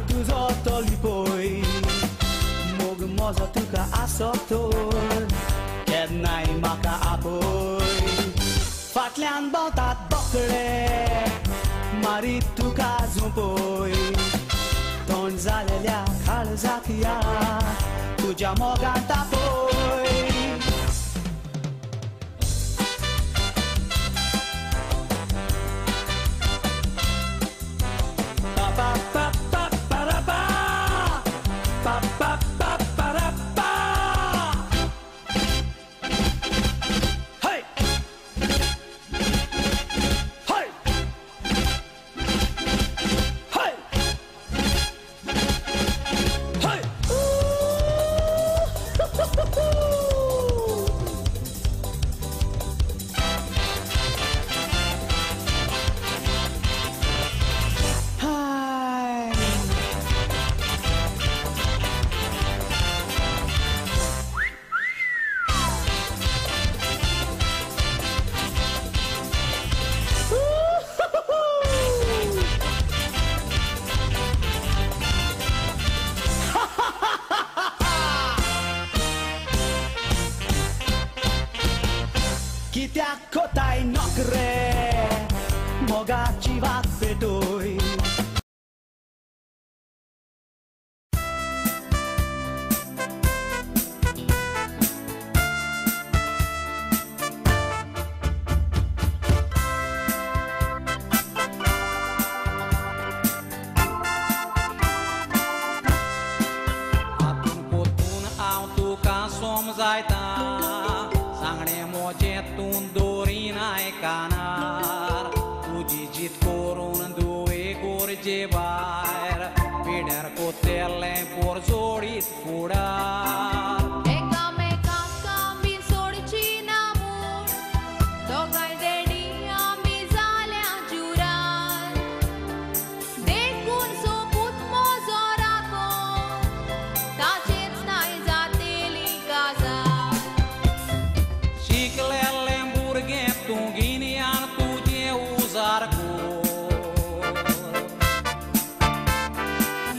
tuzo tolipoi Mog moza tuka asotor Kednai maka apoi Fatlian baltat bokre Marit tuka zumpoi Ton zalelea kalzakia Tuja mogan tapoi Kitea kotai nokre Moga chivat petoi Atun potun auto ca somos aita Sangre moje tun dorinai kanar Tu digit corun due gorge bair Pider cotele por zorit furar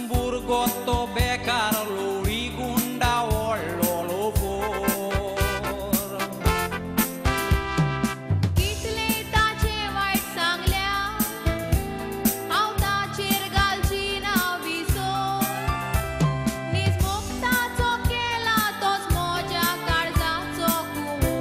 Burgotto becar luri gunda ollo for Kitle tace white sanglia Au tace galcina visor Nis mokta tokela tos moja karza tokumo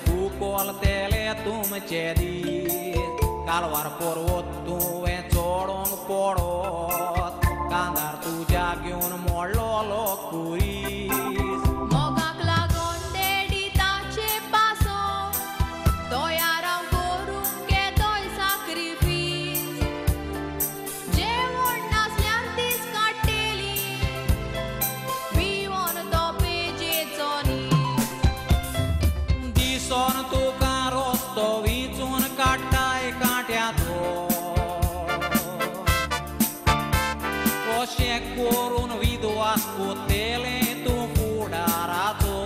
Tu col tele tu me cedi Calvar por tu e chorong porot Candar tu jagi un mollo locuris Moga clagon dedi tace paso Toiaram corum che toi sacrifice Jevon nas liantis carteli Vivon tope jezoni Son tu caros to vicun catai catea to O she corun vidu ascutele tu fudarato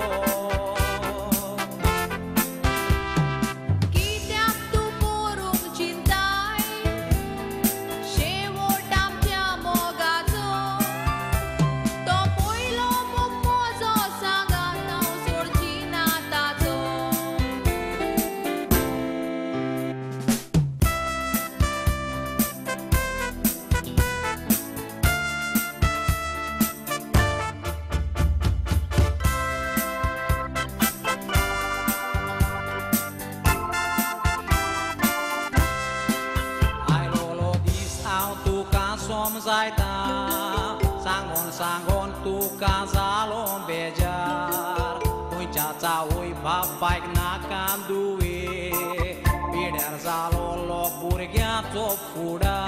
Chiteam tu corum cintai Shevotam chiamo gazo Topoi lo momozo sagatau sorgina tazo somos aita sangon tu kazalom bejar punca cawui bapak nakan duwe bider zalo lo burgya top fuda